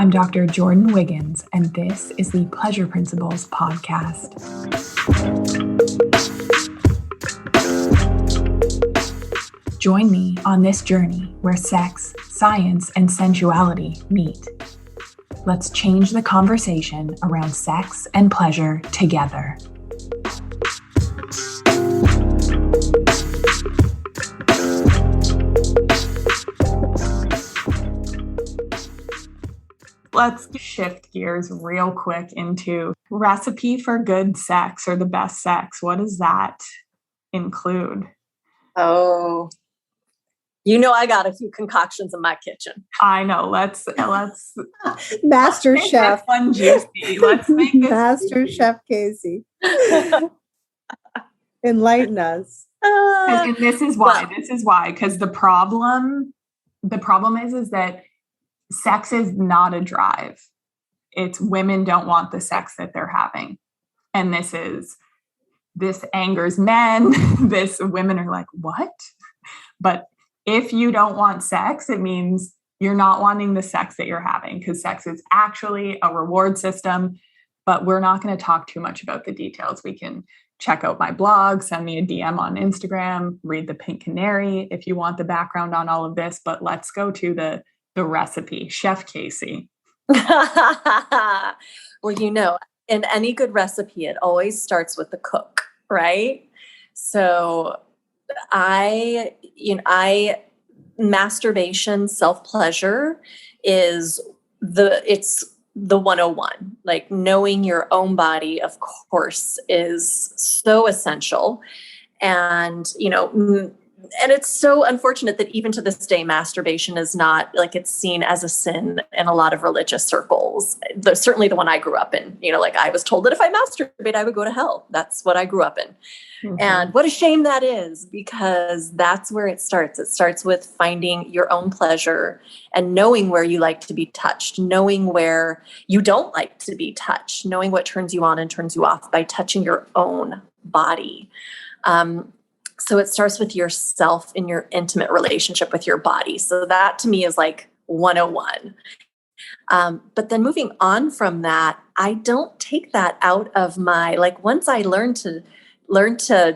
I'm Dr. Jordan Wiggins, and this is the Pleasure Principles podcast. Join me on this journey where sex, science, and sensuality meet. Let's change the conversation around sex and pleasure together. Let's shift gears real quick into recipe for good sex or the best sex. What does that include? Oh, you know, I got a few concoctions in my kitchen. I know. Let's Master make Chef. this one juicy. Let's make this Master juicy. Chef Kasey. Enlighten us. And this is why. Because the problem is that sex is not a drive. It's women don't want the sex that they're having. And this angers men. Women are like, what? But if you don't want sex, it means you're not wanting the sex that you're having, because sex is actually a reward system. But we're not going to talk too much about the details. We can check out my blog, send me a DM on Instagram, read the Pink Canary if you want the background on all of this. But let's go to the recipe. Chef Kasey. Well, you know, in any good recipe, it always starts with the cook, right? So masturbation, self-pleasure is it's the 101. Like, knowing your own body, of course, is so essential. And, and it's so unfortunate that even to this day, masturbation is not, like, it's seen as a sin in a lot of religious circles. Certainly the one I grew up in, I was told that if I masturbate, I would go to hell. That's what I grew up in. Mm-hmm. And what a shame that is, because that's where it starts. It starts with finding your own pleasure and knowing where you like to be touched, knowing where you don't like to be touched, knowing what turns you on and turns you off by touching your own body. So it starts with yourself in your intimate relationship with your body. So that to me is like 101. But then moving on from that, I don't take that out of my, once I learn to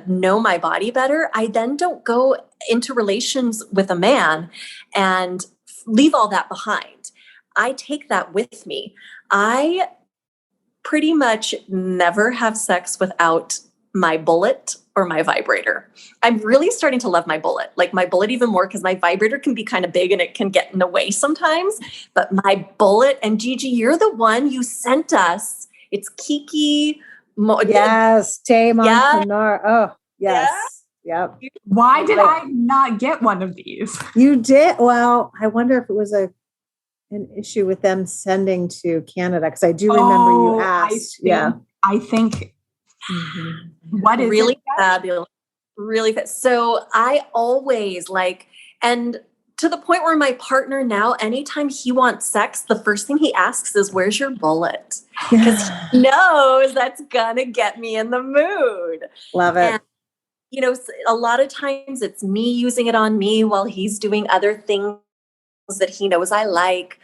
know my body better, I then don't go into relations with a man and leave all that behind. I take that with me. I pretty much never have sex without my bullet or my vibrator. I'm really starting to love my bullet, even more, because my vibrator can be kind of big and it can get in the way sometimes. But my bullet, and Gigi, you're the one you sent us. It's Kiki. Yes, Tame Entrepreneur. Oh, yes. Yeah. Yep. Why did I not get one of these? You did. Well, I wonder if it was an issue with them sending to Canada, because I do remember you asked. I think. Mm-hmm. What is really it? Fabulous? Really fast. So I always and to the point where my partner now, anytime he wants sex, the first thing he asks is, "Where's your bullet?" Because he knows that's gonna get me in the mood. Love it. And, a lot of times it's me using it on me while he's doing other things that he knows I like.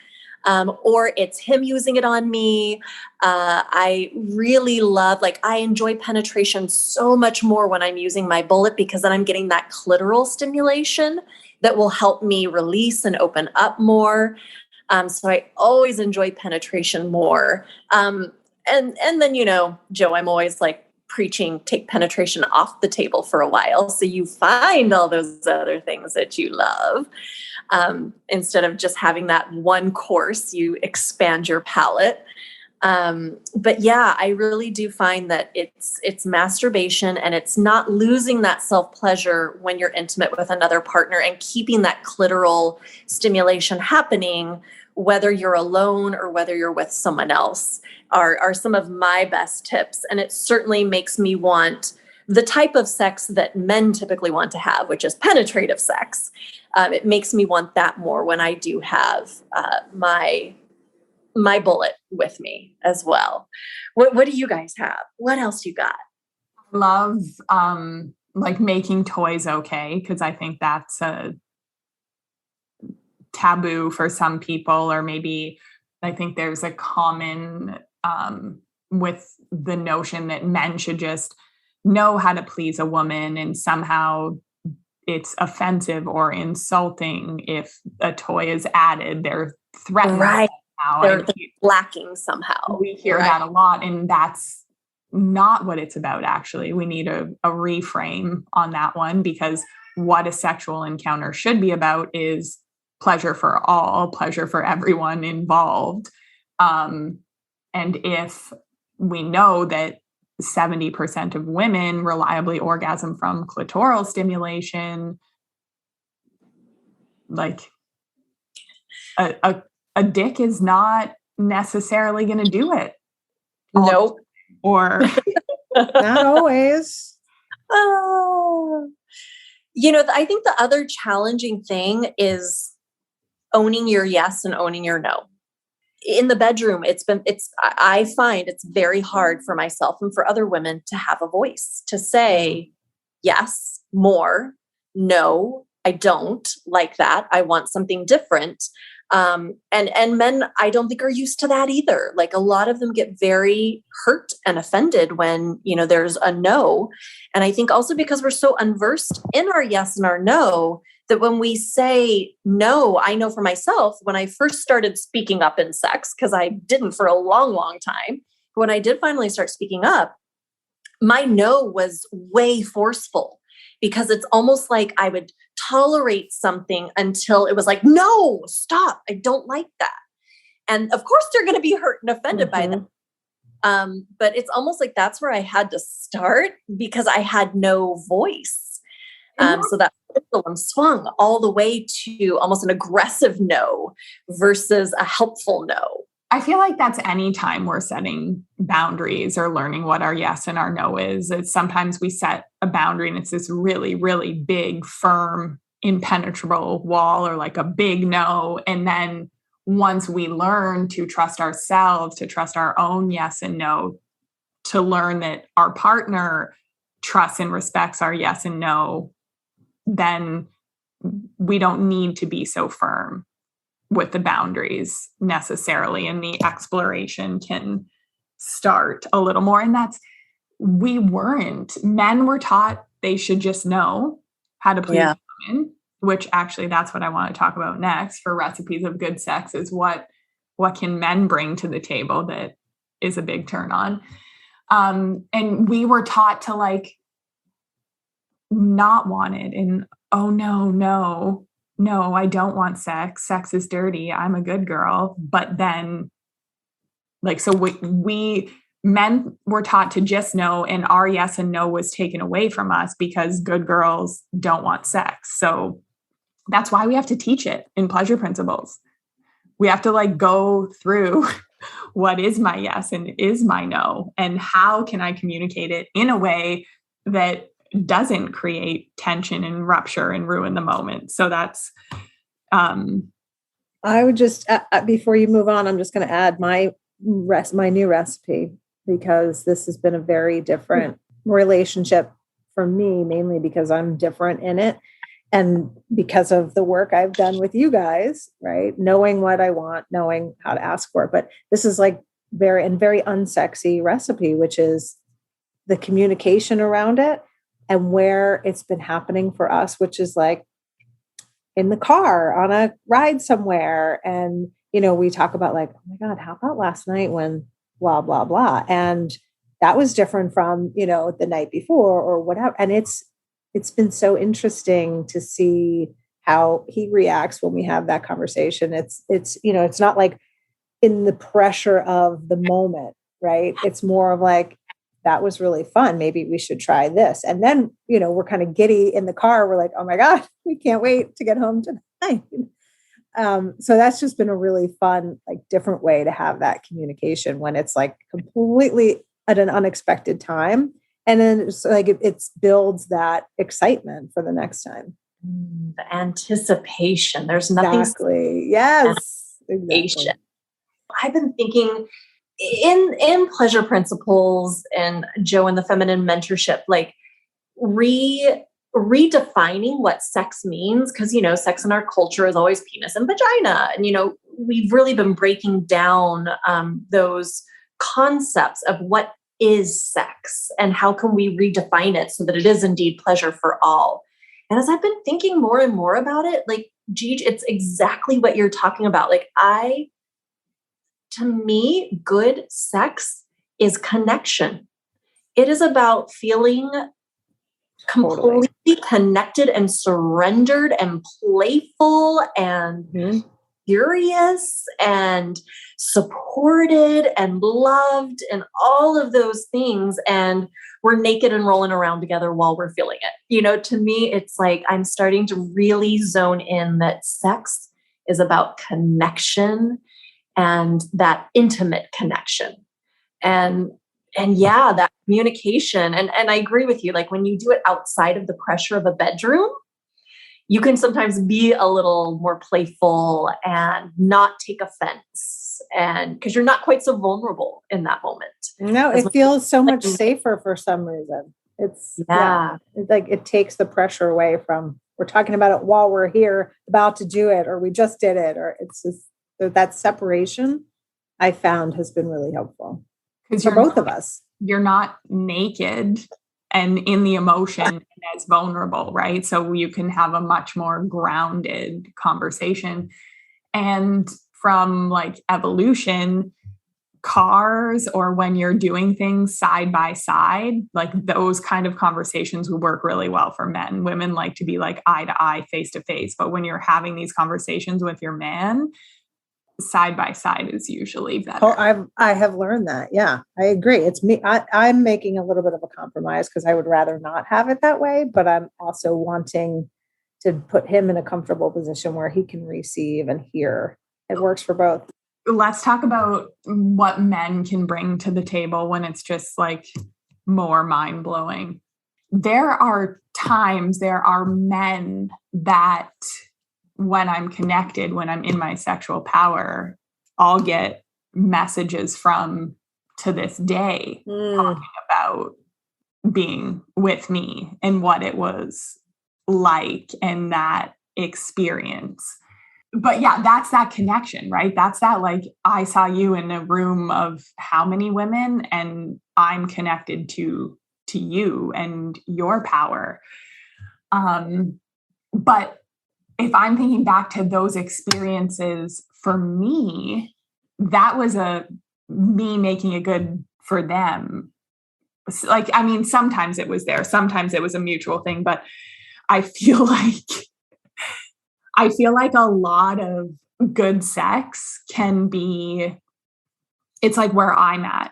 Or it's him using it on me. I really love, I enjoy penetration so much more when I'm using my bullet, because then I'm getting that clitoral stimulation that will help me release and open up more. So I always enjoy penetration more. And then, Joe, I'm always preaching, take penetration off the table for a while, so you find all those other things that you love. Instead of just having that one course, you expand your palette. But yeah, I really do find that it's masturbation, and it's not losing that self-pleasure when you're intimate with another partner, and keeping that clitoral stimulation happening, whether you're alone or whether you're with someone else, are some of my best tips. And it certainly makes me want the type of sex that men typically want to have, which is penetrative sex. It makes me want that more when I do have my bullet with me as well. What do you guys have? What else you got? I love making toys okay, because I think that's a taboo for some people, or maybe I think there's a common with the notion that men should just know how to please a woman, and somehow it's offensive or insulting if a toy is added. They're threatened. Right. They're lacking somehow. We hear that a lot, and that's not what it's about. Actually, we need a reframe on that one, because what a sexual encounter should be about is pleasure for all, pleasure for everyone involved. And if we know that 70% of women reliably orgasm from clitoral stimulation, like a dick is not necessarily going to do it. Nope. Or not always. I think the other challenging thing is owning your yes and owning your no. In the bedroom, I find it's very hard for myself and for other women to have a voice, to say, yes, more, no, I don't like that. I want something different. And men, I don't think, are used to that either. Like, a lot of them get very hurt and offended when, there's a no. And I think also because we're so unversed in our yes and our no, that when we say no, I know for myself, when I first started speaking up in sex, because I didn't for a long, long time, when I did finally start speaking up, my no was way forceful, because it's almost like I would tolerate something until it was like, no, stop. I don't like that. And of course they're going to be hurt and offended by that. But it's almost like that's where I had to start, because I had no voice. So that pendulum swung all the way to almost an aggressive no versus a helpful no. I feel like that's any time we're setting boundaries or learning what our yes and our no is. It's sometimes we set a boundary and it's this really, really big, firm, impenetrable wall, or like a big no. And then once we learn to trust ourselves, to trust our own yes and no, to learn that our partner trusts and respects our yes and no, then we don't need to be so firm with the boundaries necessarily. And the exploration can start a little more. And men were taught they should just know how to please women, which actually that's what I want to talk about next for recipes of good sex, is what can men bring to the table that is a big turn on. And we were taught to like not want it, and no, I don't want sex. Sex is dirty. I'm a good girl. But then so we men were taught to just know, and our yes and no was taken away from us because good girls don't want sex. So that's why we have to teach it in pleasure principles. We have to go through what is my yes and is my no, and how can I communicate it in a way that doesn't create tension and rupture and ruin the moment. So that's I would just before you move on, I'm just going to add my new recipe, because this has been a very different relationship for me, mainly because I'm different in it, and because of the work I've done with you guys, right? Knowing what I want, knowing how to ask for it. But this is very unsexy recipe, which is the communication around it and where it's been happening for us, which is in the car on a ride somewhere. And, we talk about oh my God, how about last night when blah, blah, blah. And that was different from, the night before or whatever. And it's been so interesting to see how he reacts when we have that conversation. It's not in the pressure of the moment, right? It's more of that was really fun. Maybe we should try this. And then, we're kind of giddy in the car. We're oh my God, we can't wait to get home tonight. So that's just been a really fun, different way to have that communication when it's completely at an unexpected time. And then it's it builds that excitement for the next time. The anticipation. There's nothing. Exactly. Yes. Exactly. I've been thinking in pleasure principles and Joe and the feminine mentorship, redefining what sex means. Cause sex in our culture is always penis and vagina. And, we've really been breaking down those concepts of what is sex and how can we redefine it so that it is indeed pleasure for all. And as I've been thinking more and more about it, like, Gigi, it's exactly what you're talking about. Like, to me, good sex is connection. It is about feeling completely connected and surrendered and playful and curious and supported and loved and all of those things. And we're naked and rolling around together while we're feeling it. You know, to me, it's like I'm starting to really zone in that sex is about connection and that intimate connection. And yeah, that communication. And I agree with you. Like, when you do it outside of the pressure of a bedroom, you can sometimes be a little more playful and not take offense. And because you're not quite so vulnerable in that moment. No, it feels so much safer for some reason. It's like it takes the pressure away from, we're talking about it while we're here about to do it, or we just did it, or it's just that separation I found has been really helpful for both of us. You're not naked and in the emotion and as vulnerable, right? So you can have a much more grounded conversation. And from like evolution, cars, or when you're doing things side by side, like those kind of conversations would work really well for men. Women like to be like eye to eye, face to face. But when you're having these conversations with your man, side by side is usually better. Oh, I have learned that. Yeah, I agree. It's me. I'm making a little bit of a compromise because I would rather not have it that way, but I'm also wanting to put him in a comfortable position where he can receive and hear. It works for both. Let's talk about what men can bring to the table when it's just like more mind blowing. There are men that, when I'm connected, when I'm in my sexual power, I'll get messages from to this day talking about being with me and what it was like and that experience. But yeah, that's that connection, right? That's that, like, I saw you in a room of how many women and I'm connected to you and your power. But if I'm thinking back to those experiences, for me, that was me making it good for them. Like, I mean, sometimes it was there, sometimes it was a mutual thing, but I feel like a lot of good sex can be, it's like where I'm at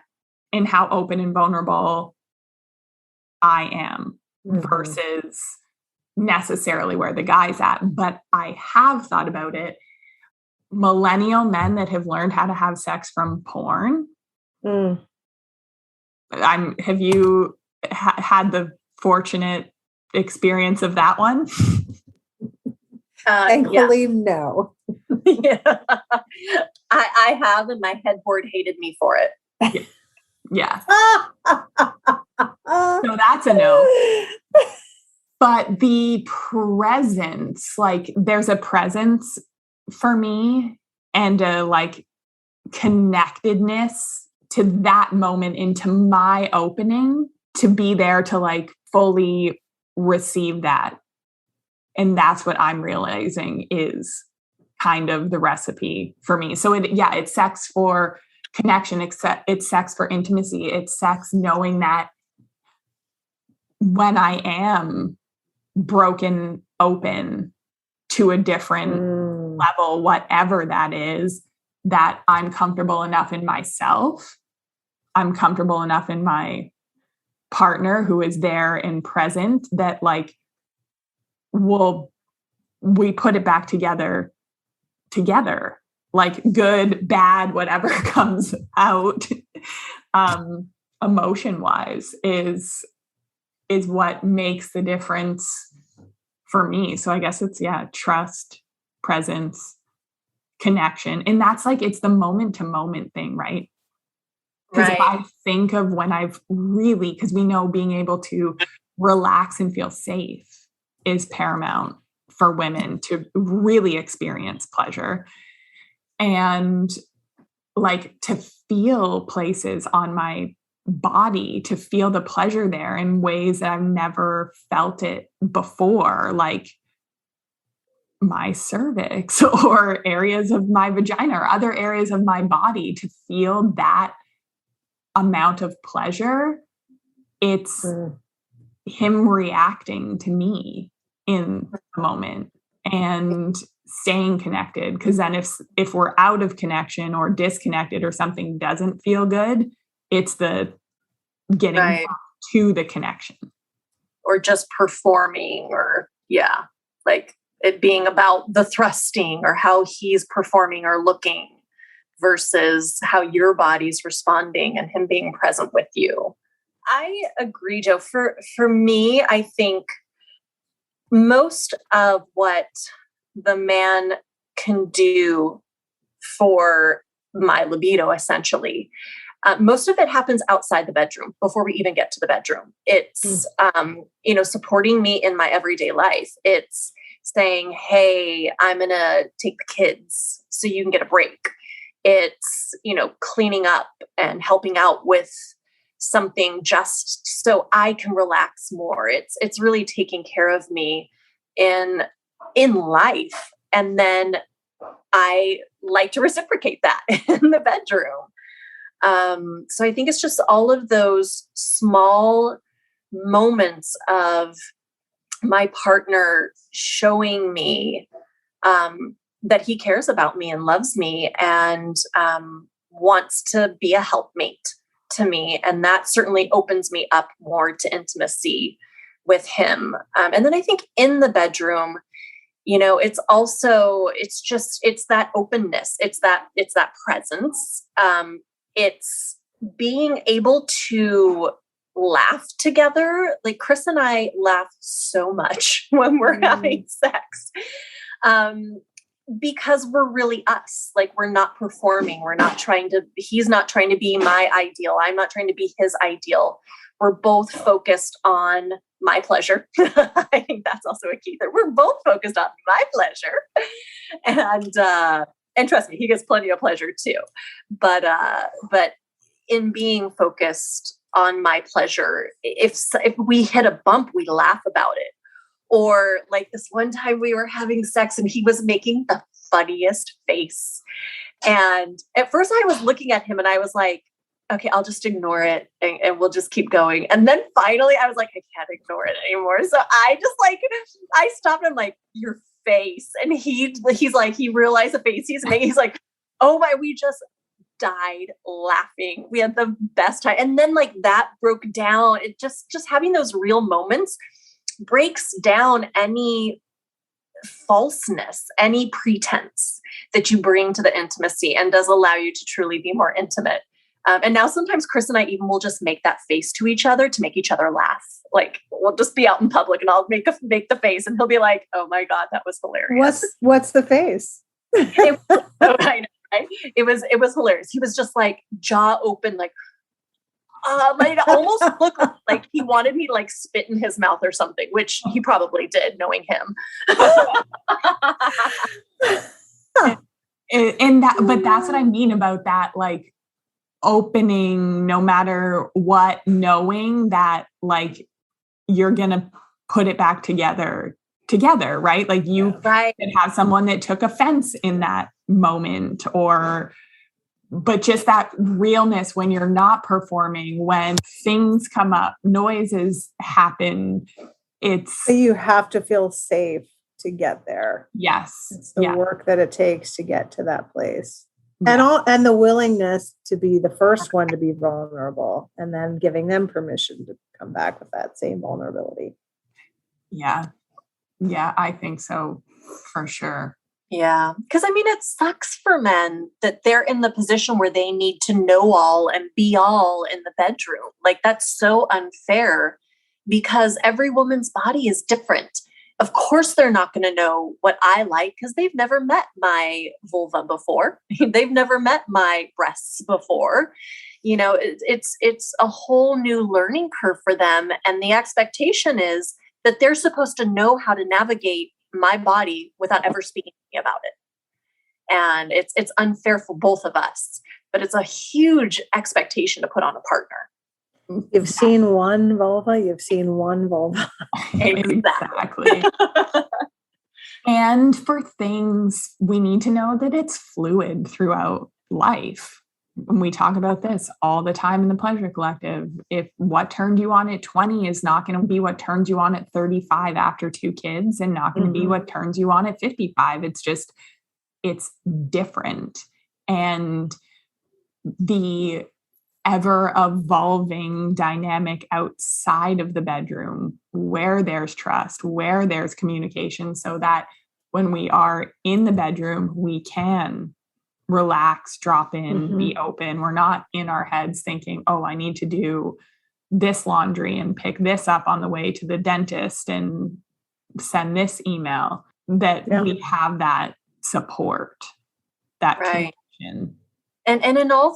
and how open and vulnerable I am versus necessarily where the guy's at. But I have thought about it. Millennial men that have learned how to have sex from porn. Have you had the fortunate experience of that one? Thankfully, no. Yeah. I have, and my headboard hated me for it. Yeah. So that's a no. But the presence, like, there's a presence for me and a like connectedness to that moment, into my opening, to be there to like fully receive that. And that's what I'm realizing is kind of the recipe for me. So it's sex for connection, it's sex for intimacy. It's sex knowing that when I am broken open to a different level, whatever that is, that I'm comfortable enough in myself. I'm comfortable enough in my partner who is there and present, that like, we put it back together, like good, bad, whatever comes out, emotion wise is what makes the difference for me. So I guess it's, trust, presence, connection. And that's like, it's the moment to moment thing, right? Because if I think of when I've really, because we know being able to relax and feel safe is paramount for women to really experience pleasure. and like to feel places on my body, to feel the pleasure there in ways that I've never felt it before, like my cervix or areas of my vagina or other areas of my body, to feel that amount of pleasure. It's him reacting to me in the moment and staying connected. Because then if we're out of connection or disconnected or something doesn't feel good, it's the getting back to the connection. Or just performing, or like it being about the thrusting or how he's performing or looking versus how your body's responding and him being present with you. I agree, Joe. For me, I think most of what the man can do for my libido, essentially, most of it happens outside the bedroom before we even get to the bedroom. It's, supporting me in my everyday life. It's saying, hey, I'm going to take the kids so you can get a break. It's, cleaning up and helping out with something just so I can relax more. It's really taking care of me in life. And then I like to reciprocate that in the bedroom. So I think it's just all of those small moments of my partner showing me that he cares about me and loves me and wants to be a helpmate to me. And that certainly opens me up more to intimacy with him. And then I think in the bedroom, it's that openness. It's that presence. It's being able to laugh together. Like Chris and I laugh so much when we're having sex. Because we're really us. Like we're not performing. He's not trying to be my ideal. I'm not trying to be his ideal. We're both focused on my pleasure. I think that's also a key there. We're both focused on my pleasure. And trust me, he gets plenty of pleasure too. But in being focused on my pleasure, if we hit a bump, we laugh about it. Or like this one time we were having sex and he was making the funniest face. And at first I was looking at him and I was like, okay, I'll just ignore it and we'll just keep going. And then finally I was like, I can't ignore it anymore. So I just I stopped him like, your face. And he's like, he realized the face he's making. He's like, oh my, we just died laughing. We had the best time. And then like that broke down. It just having those real moments breaks down any falseness, any pretense that you bring to the intimacy, and does allow you to truly be more intimate. And now sometimes Chris and I even will just make that face to each other to make each other laugh. Like we'll just be out in public and I'll make the face and he'll be like, oh my God, that was hilarious. What's the face? I know, right? It was hilarious. He was just like jaw open, like, it almost looked like he wanted me to like spit in his mouth or something, which he probably did, knowing him. But that's what I mean about that, like opening, no matter what, knowing that like you're gonna put it back together, right? Like you could have someone that took offense in that moment, but just that realness when you're not performing, when things come up, noises happen. So you have to feel safe to get there. Yes. It's the work that it takes to get to that place. Yeah. And the willingness to be the first one to be vulnerable and then giving them permission to come back with that same vulnerability. Yeah. Yeah, I think so for sure. Yeah. Because it sucks for men that they're in the position where they need to know all and be all in the bedroom. Like that's so unfair because every woman's body is different. Of course, they're not going to know what I like because they've never met my vulva before. They've never met my breasts before. It's a whole new learning curve for them. And the expectation is that they're supposed to know how to navigate my body without ever speaking to me about it. and it's unfair for both of us, but it's a huge expectation to put on a partner. You've seen one vulva, you've seen one vulva. Exactly. And for things, we need to know that it's fluid throughout life. When we talk about this all the time in the Pleasure Collective, if what turned you on at 20 is not going to be what turns you on at 35 after 2 kids, and not going to be what turns you on at 55. It's different. And the ever evolving dynamic outside of the bedroom, where there's trust, where there's communication, so that when we are in the bedroom, we can relax, drop in, be open. We're not in our heads thinking, oh, I need to do this laundry and pick this up on the way to the dentist and send this email, that we have that support, that connection. And in all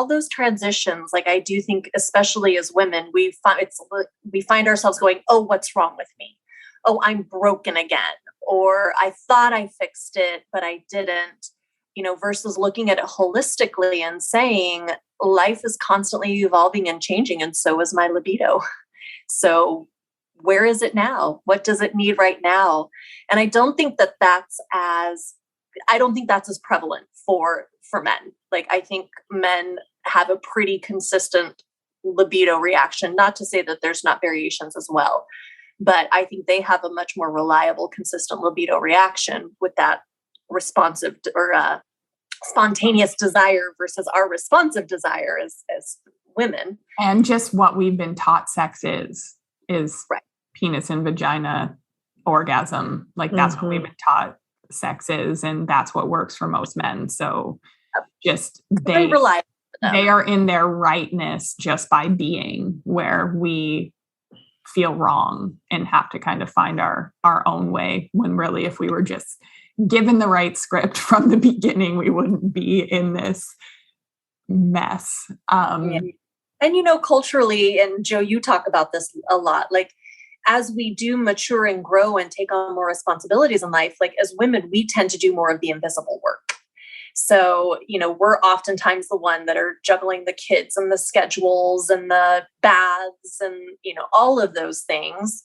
those transitions, like, I do think, especially as women, we find ourselves going, oh, what's wrong with me? Oh, I'm broken again. Or I thought I fixed it, but I didn't, versus looking at it holistically and saying life is constantly evolving and changing. And so is my libido. So where is it now? What does it need right now? And I don't think that's as prevalent for men. Like, I think men have a pretty consistent libido reaction, not to say that there's not variations as well, but I think they have a much more reliable, consistent libido reaction with that responsive or spontaneous desire versus our responsive desire as women. And just what we've been taught sex is right. Penis and vagina orgasm. Like, that's what we've been taught sex is, and that's what works for most men. So just they are in their rightness just by being, where we feel wrong and have to kind of find our own way, when really, if we were just given the right script from the beginning, we wouldn't be in this mess. And culturally, and Joe, you talk about this a lot, like, as we do mature and grow and take on more responsibilities in life, like, as women, we tend to do more of the invisible work. So, we're oftentimes the one that are juggling the kids and the schedules and the baths and, all of those things.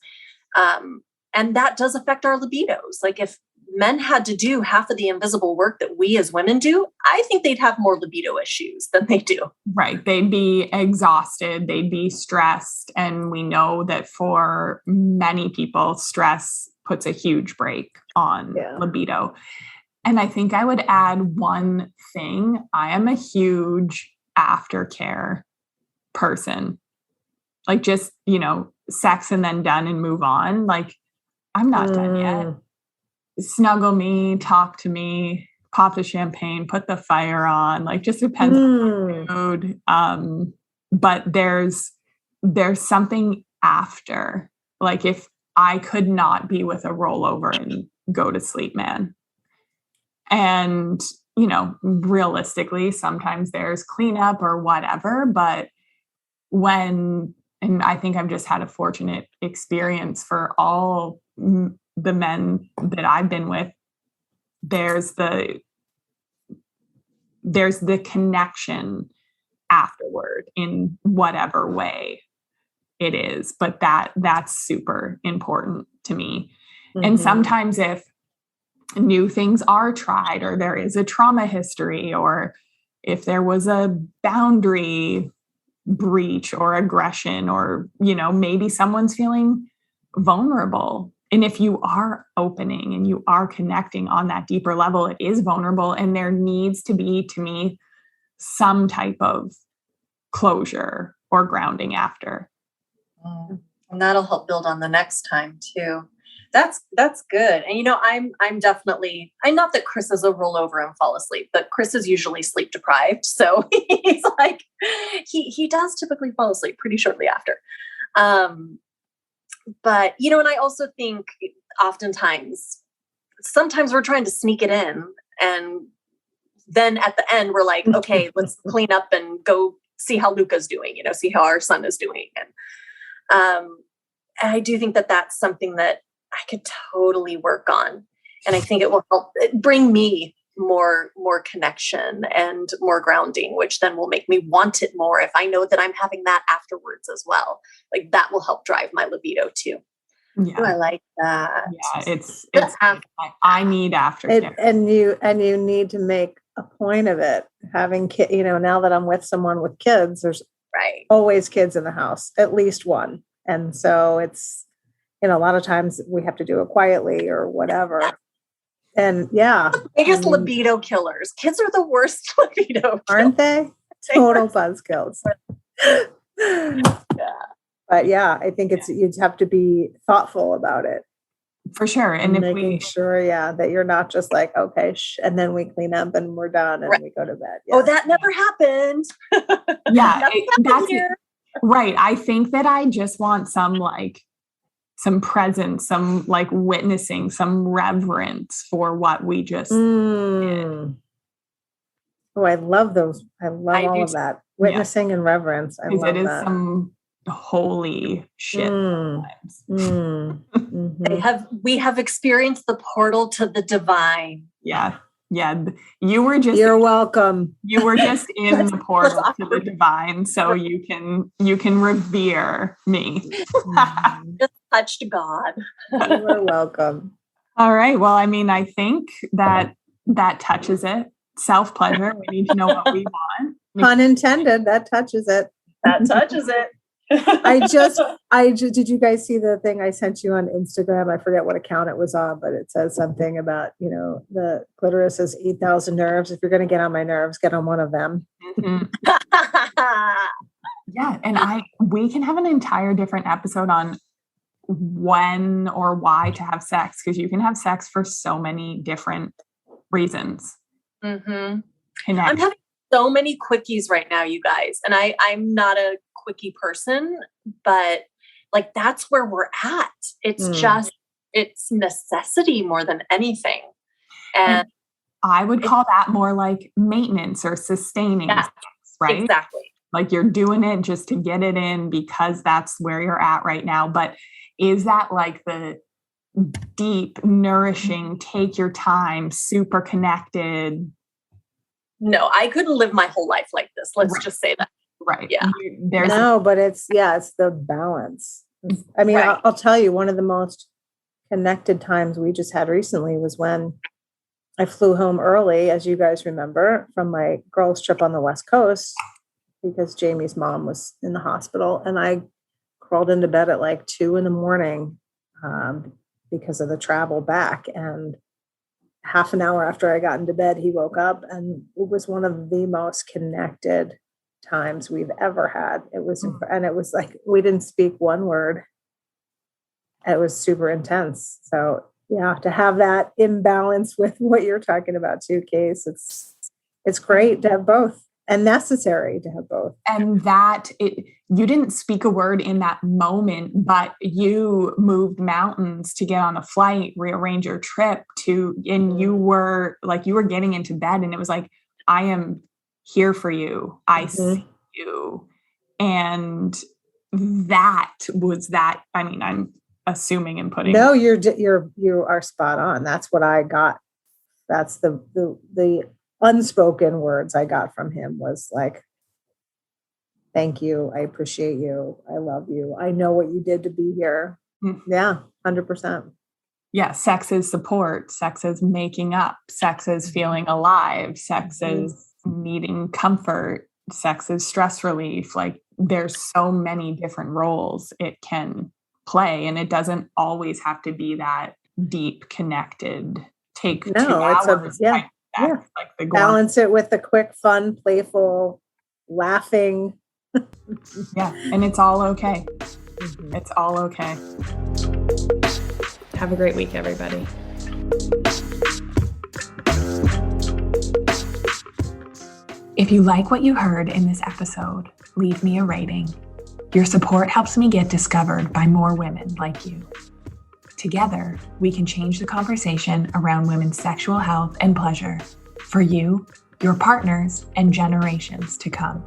And that does affect our libidos. Like, if men had to do half of the invisible work that we as women do, I think they'd have more libido issues than they do. Right. They'd be exhausted. They'd be stressed. And we know that for many people, stress puts a huge brake on libido. And I think I would add one thing. I am a huge aftercare person. Like, just, sex and then done and move on. Like, I'm not done yet. Snuggle me, talk to me, pop the champagne, put the fire on. Like, just depends on the mood. But there's something after. Like, if I could not be with a rollover and go to sleep, man. And, realistically, sometimes there's cleanup or whatever, but and I think I've just had a fortunate experience for all the men that I've been with, there's the connection afterward in whatever way it is. But that's super important to me. And sometimes if new things are tried, or there is a trauma history, or if there was a boundary breach or aggression, or, maybe someone's feeling vulnerable. And if you are opening and you are connecting on that deeper level, it is vulnerable. And there needs to be, to me, some type of closure or grounding after. And that'll help build on the next time too. That's good. And I'm definitely, not that Chris is a rollover and fall asleep, but Chris is usually sleep deprived. So he's like, he does typically fall asleep pretty shortly after. But, and I also think sometimes we're trying to sneak it in, and then at the end we're like, okay, let's clean up and go see how Luca's doing, see how our son is doing. And I do think that that's something that I could totally work on. And I think it will help bring me more connection and more grounding, which then will make me want it more if I know that I'm having that afterwards as well. Like that will help drive my libido too. Yeah. Ooh, I like that. Yeah, it's I need aftercare. And you need to make a point of it. Having now that I'm with someone with kids, there's always kids in the house, at least one. And so it's, a lot of times we have to do it quietly or whatever. And biggest libido killers. Kids are the worst libido killers. Aren't they? Total buzzkills. But I think you'd have to be thoughtful about it. For sure. And if making sure, that you're not just like, okay, and then we clean up and we're done and we go to bed. Yeah. Oh, that never happened. That's it. Right. I think that I just want some presence, some witnessing, some reverence for what we just did. Oh, I love those. I love all of that. Witnessing and reverence. I love it is that. Some holy shit. We have experienced the portal to the divine. Yeah. You're welcome. You were just in the portal to the divine, so you can revere me. Just touched God. You are welcome. All right. Well, I think that touches it. Self-pleasure. We need to know what we want. Pun intended. That touches it. That touches it. Did you guys see the thing I sent you on Instagram? I forget what account it was on, but it says something about, the clitoris has 8,000 nerves. If you're going to get on my nerves, get on one of them. Mm-hmm. Yeah. And we can have an entire different episode on when or why to have sex, because you can have sex for so many different reasons. Mm-hmm. I'm having so many quickies right now, you guys. And I'm not a quickie person, but that's where we're at. It's just, it's necessity more than anything. And I would call that more like maintenance or sustaining sex, right? Exactly. You're doing it just to get it in because that's where you're at right now. But is that the deep, nourishing, take your time, super connected? No, I couldn't live my whole life like this. Let's just say that. Right. Yeah. But it's the balance. I'll tell you, one of the most connected times we just had recently was when I flew home early, as you guys remember, from my girls' trip on the West Coast because Jamie's mom was in the hospital. And I crawled into bed at 2 a.m. Because of the travel back. And half an hour after I got into bed, he woke up, and it was one of the most connected times we've ever had. It was, and it was we didn't speak one word. It was super intense. So to have that imbalance with what you're talking about too, Case, it's great to have both and necessary to have both. And you didn't speak a word in that moment, but you moved mountains to get on a flight, rearrange your trip and you were getting into bed, and it was I am here for you. I see you. And that was that. I'm assuming and putting. No, you are spot on. That's what I got. That's the unspoken words I got from him was thank you. I appreciate you. I love you. I know what you did to be here. Yeah. 100%. Yeah. Sex is support. Sex is making up. Sex is feeling alive. Sex is needing comfort. Sex is stress relief. There's so many different roles it can play, and it doesn't always have to be that deep connected take 2 hours. Balance it with the quick, fun, playful, laughing. Yeah. And it's all okay. It's all okay. Have a great week, everybody. If you like what you heard in this episode, leave me a rating. Your support helps me get discovered by more women like you. Together, we can change the conversation around women's sexual health and pleasure for you, your partners, and generations to come.